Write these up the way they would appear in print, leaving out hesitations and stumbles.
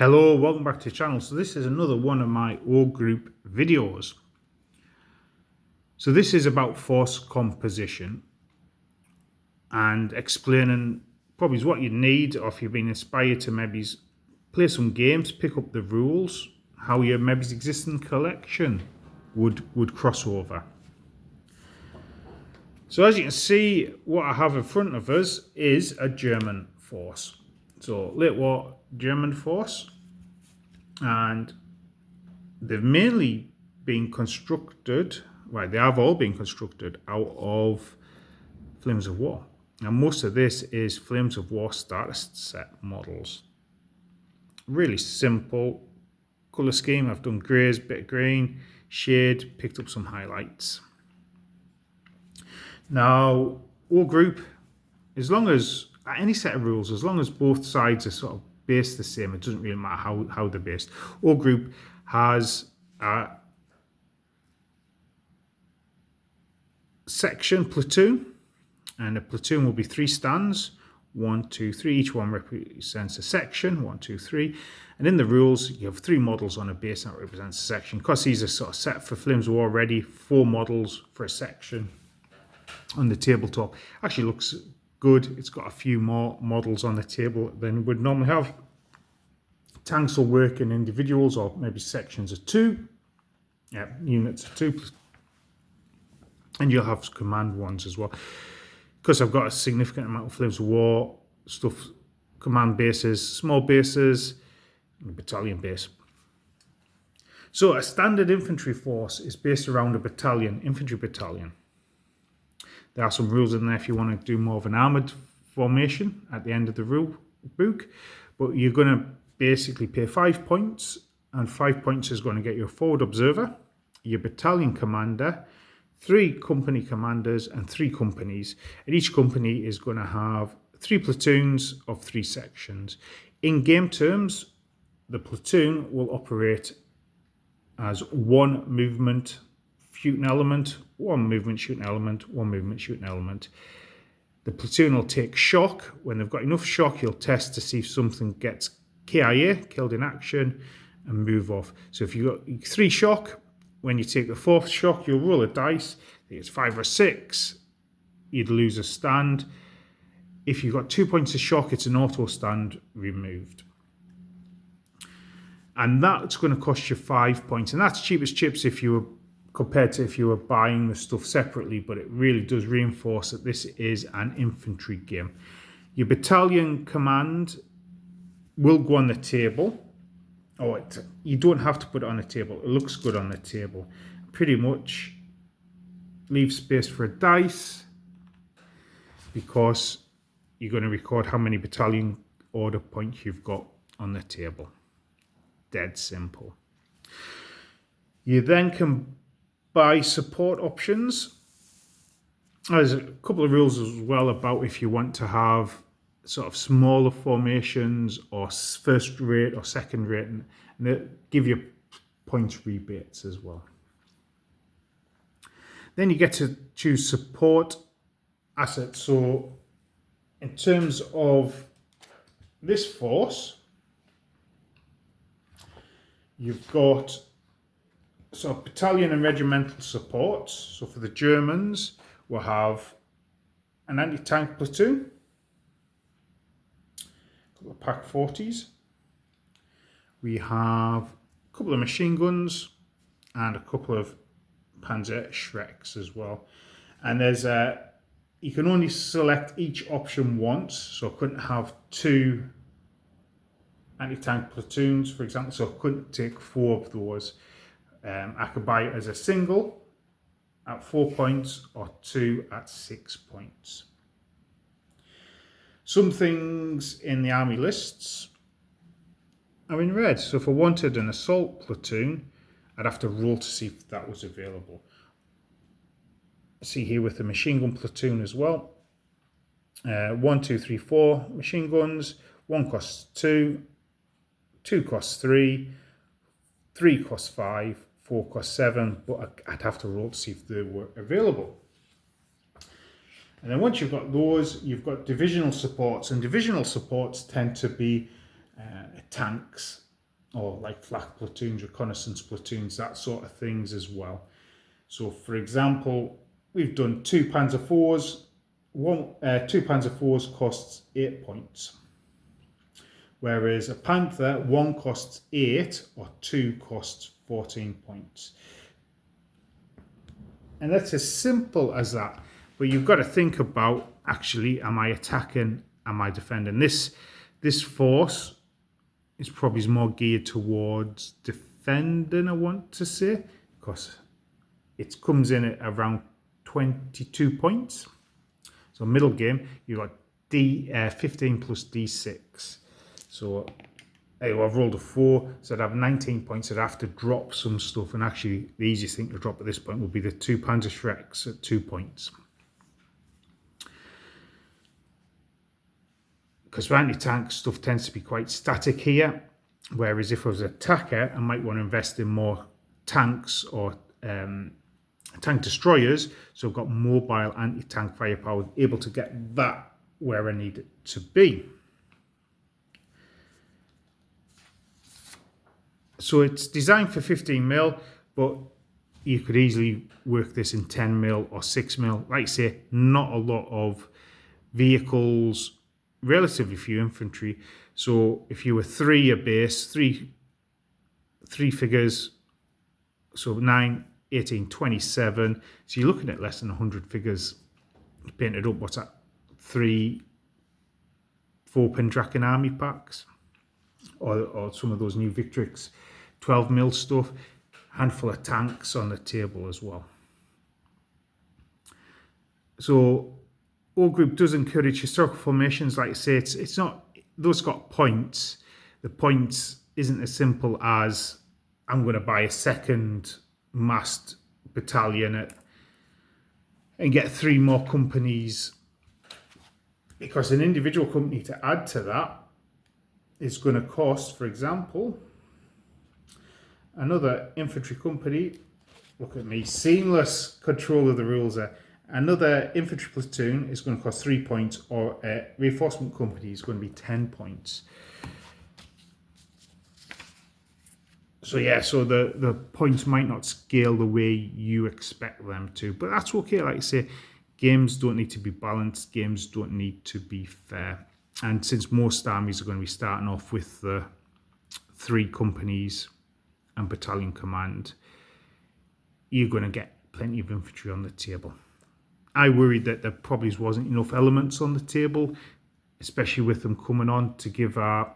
Hello, welcome back to the channel. So this is another one of my O group videos. So this is about force composition and explaining probably what you need, or if you've been inspired to maybe play some games, pick up the rules, how your maybe existing collection would cross over. So as you can see, what I have in front of us is a German force. So late war German force, and they've mainly been constructed, well, they have all been constructed out of Flames of War. And most of this is Flames of War starter set models. Really simple colour scheme. I've done greys, bit of green, shade, picked up some highlights. Now, O group, as long as, any set of rules, as long as both sides are sort of based the same, it doesn't really matter how they're based. O group has a section platoon, and a platoon will be 3 stands, 1, 2, 3. Each one represents a section, 1, 2, 3. And in the rules, you have 3 models on a base that represents a section. Because these are sort of set for Flames of War already, 4 models for a section on the tabletop. Actually looks good. It's got a few more models on the table than would normally have. Tanks will work in individuals or maybe sections of 2. Yeah, units of 2. And you'll have command ones as well. Because I've got a significant amount of Flames of War stuff, command bases, small bases, and a battalion base. So a standard infantry force is based around a battalion, infantry battalion. There are some rules in there if you want to do more of an armoured formation at the end of the rule book. But you're going to basically pay 5 points, and 5 points is going to get you a forward observer, your battalion commander, 3 company commanders, and 3 companies. And each company is going to have 3 platoons of 3 sections. In game terms, the platoon will operate as 1 movement shooting element, 1 movement shooting element, 1 movement shooting element. The platoon will take shock. When they've got enough shock, you'll test to see if something gets KIA, killed in action, and move off. So if you've got 3 shock, when you take the 4th shock, you'll roll a dice. I think it's 5 or 6. You'd lose a stand. If you've got 2 points of shock, it's an auto stand removed. And that's going to cost you 5 points. And that's cheap as chips if you were compared to if you were buying the stuff separately, but it really does reinforce that this is an infantry game. Your battalion command will go on the table. You don't have to put it on the table. It looks good on the table. Pretty much leave space for a dice because you're going to record how many battalion order points you've got on the table. Dead simple. You then can buy support options. There's a couple of rules as well about if you want to have sort of smaller formations or first rate or second rate, and they give you points rebates as well. Then you get to choose support assets. So in terms of this force, you've got sort of battalion and regimental supports. So for the Germans, we'll have an anti-tank platoon, a couple of Pak 40s. We have a couple of machine guns and a couple of Panzer Shreks as well. And there's you can only select each option once, so I couldn't have 2 anti-tank platoons, for example, so I couldn't take 4 of those. I could buy it as a single at 4 points or 2 at 6 points. Some things in the army lists are in red. So if I wanted an assault platoon, I'd have to roll to see if that was available. See here with the machine gun platoon as well. 1, 2, 3, 4 machine guns. 1 costs 2, 2 costs 3, 3 costs 5, 4 costs 7, but I'd have to roll to see if they were available. And then once you've got those, you've got divisional supports, and divisional supports tend to be tanks or like flak platoons, reconnaissance platoons, that sort of things as well. So for example, we've done 2 Panzer IVs. 2 Panzer IVs costs 8 points. Whereas a Panther, 1 costs 8 or 2 costs 14 points. And that's as simple as that. But you've got to think about, actually, am I attacking, am I defending? This force is probably more geared towards defending, I want to say, because it comes in at around 22 points. So middle game, you've got 15 plus D6. So anyway, I've rolled a 4, so I'd have 19 points. I'd have to drop some stuff, and actually the easiest thing to drop at this point would be the 2 Panzer Shreks at 2 points. Because for anti-tank stuff tends to be quite static here, whereas if I was an attacker, I might want to invest in more tanks or tank destroyers, so I've got mobile anti-tank firepower, able to get that where I need it to be. So it's designed for 15mm, but you could easily work this in 10mm or 6mm. Like I say, not a lot of vehicles, relatively few infantry. So if you were 3 a base, three figures, so 9, 18, 27. So you're looking at less than 100 figures painted up. What's that? 3 4-pin Draken army packs, or some of those new Victrix 12mm stuff. Handful of tanks on the table as well. So all group does encourage historical formations. Like I say, it's not, those got points. The points isn't as simple as I'm going to buy a second massed battalion and get 3 more companies, because an individual company to add to that is going to cost, for example, another infantry company. Look at me, seamless control of the rules there. Another infantry platoon is going to cost 3 points, or a reinforcement company is going to be 10 points. So yeah, so the points might not scale the way you expect them to, but that's okay. Like I say, games don't need to be balanced, games don't need to be fair. And since most armies are going to be starting off with the 3 companies and battalion command, you're going to get plenty of infantry on the table. I worried that there probably wasn't enough elements on the table, especially with them coming on to give a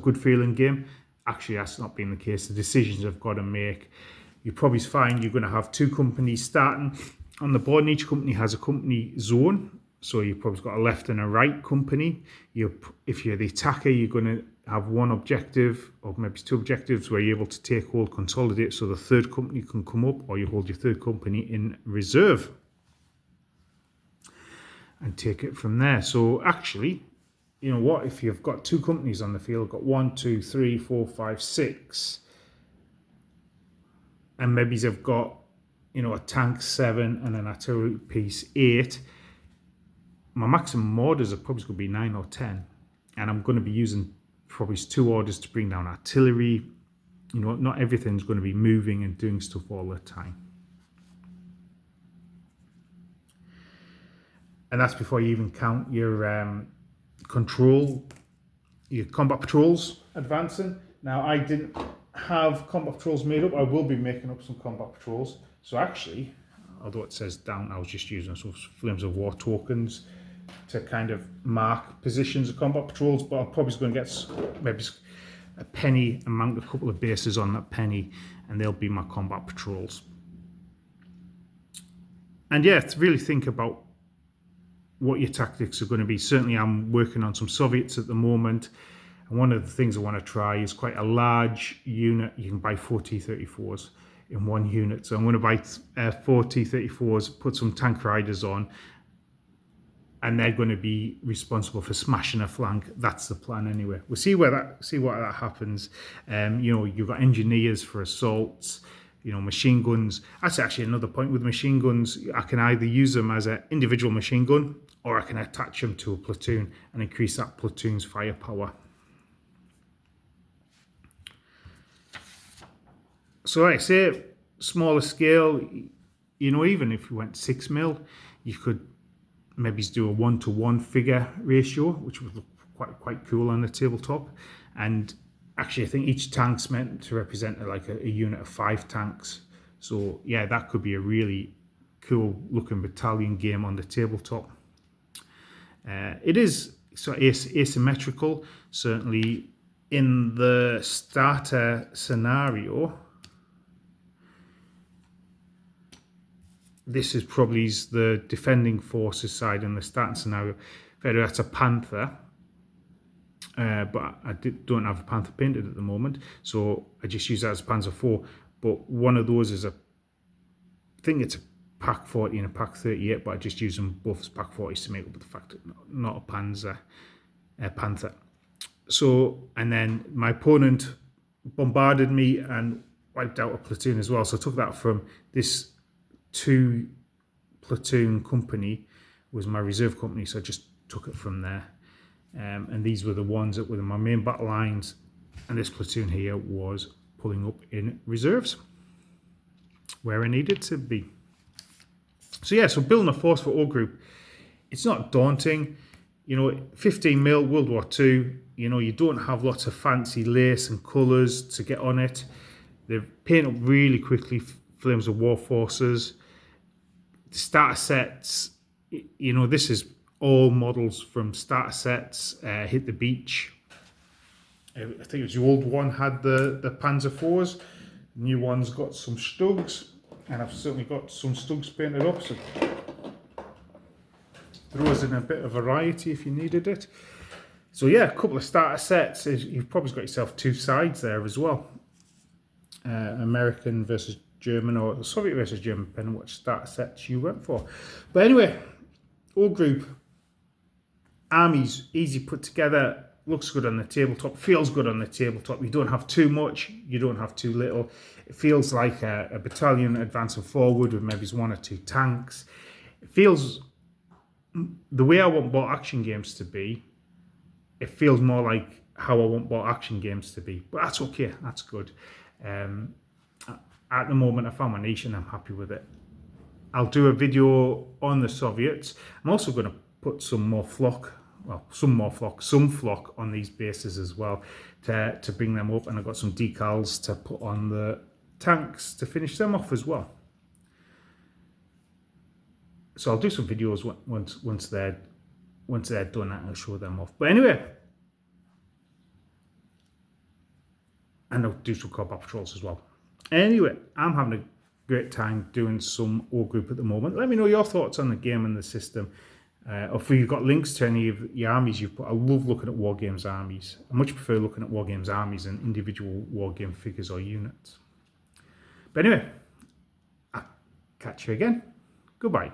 good feeling game. Actually, that's not been the case. The decisions I've got to make, you probably find you're going to have 2 companies starting on the board, and each company has a company zone. So you've probably got a left and a right company. If you're the attacker, you're going to have 1 objective, or maybe 2 objectives, where you're able to take, hold, consolidate, so the 3rd company can come up, or you hold your 3rd company in reserve and take it from there. So actually, you know what, if you've got 2 companies on the field, got 1, 2, 3, 4, 5, 6, and maybe they've got, you know, a tank 7 and an artillery piece 8, my maximum orders are probably going to be 9 or 10, and I'm going to be using probably 2 orders to bring down artillery. You know, not everything's going to be moving and doing stuff all the time. And that's before you even count your your combat patrols advancing. Now, I didn't have combat patrols made up. I will be making up some combat patrols. So actually, although it says down, I was just using some Flames of War tokens to kind of mark positions of combat patrols, but I'm probably going to get maybe a penny, and mount a couple of bases on that penny, and they'll be my combat patrols. And yeah, to really think about what your tactics are going to be. Certainly I'm working on some Soviets at the moment, and one of the things I want to try is quite a large unit. You can buy 4 T-34s in 1 unit, so I'm going to buy 4 T-34s, put some tank riders on, and they're going to be responsible for smashing a flank. That's the plan anyway. We'll see what that happens. You know, you've got engineers for assaults, you know, machine guns. That's actually another point with machine guns. I can either use them as an individual machine gun, or I can attach them to a platoon and increase that platoon's firepower. So like I say, smaller scale, you know, even if you went 6mm, you could maybe do a 1-to-1 figure ratio, which would look quite cool on the tabletop. And actually, I think each tank's meant to represent like a unit of 5 tanks. So yeah, that could be a really cool looking battalion game on the tabletop. It is sort of asymmetrical, certainly in the starter scenario. This is probably the defending forces side in the starting scenario. That's a Panther, but I don't have a Panther painted at the moment, so I just use that as Panzer IV. But one of those is I think it's a Pack 40 and a Pack 38, but I just use them both as Pack 40s to make up the fact that not a Panther. So, and then my opponent bombarded me and wiped out a platoon as well. So I took that from this 2 platoon company was my reserve company, so I just took it from there. And these were the ones that were my main battle lines, and this platoon here was pulling up in reserves where I needed to be. So yeah, so building a force for all group, it's not daunting. You know, 15mm World War II, you know, you don't have lots of fancy lace and colours to get on it. They paint up really quickly, Flames of War forces. The starter sets, you know, this is all models from starter sets. Hit the Beach. I think it was the old one had the Panzer IVs. The new one's got some Stugs, and I've certainly got some Stugs painted up, so throws in a bit of variety if you needed it. So yeah, a couple of starter sets. You've probably got yourself 2 sides there as well. American versus German, or Soviet versus German, depending on which starter sets you went for. But anyway, all group armies, easy put together, looks good on the tabletop, feels good on the tabletop. You don't have too much, you don't have too little. It feels like a battalion advancing forward with maybe 1 or 2 tanks. It feels the way I want bot action games to be. It feels more like how I want bot action games to be, but that's okay, that's good. At the moment, I found my niche and I'm happy with it. I'll do a video on the Soviets. I'm also going to put some flock on these bases as well to bring them up, and I've got some decals to put on the tanks to finish them off as well. So I'll do some videos once they're done, and I'll show them off. But anyway, and I'll do some combat patrols as well. Anyway, I'm having a great time doing some all group at the moment. Let me know your thoughts on the game and the system. Or if you've got links to any of your armies you've put. I love looking at wargames armies. I much prefer looking at wargames armies than individual wargame figures or units. But anyway, I'll catch you again. Goodbye.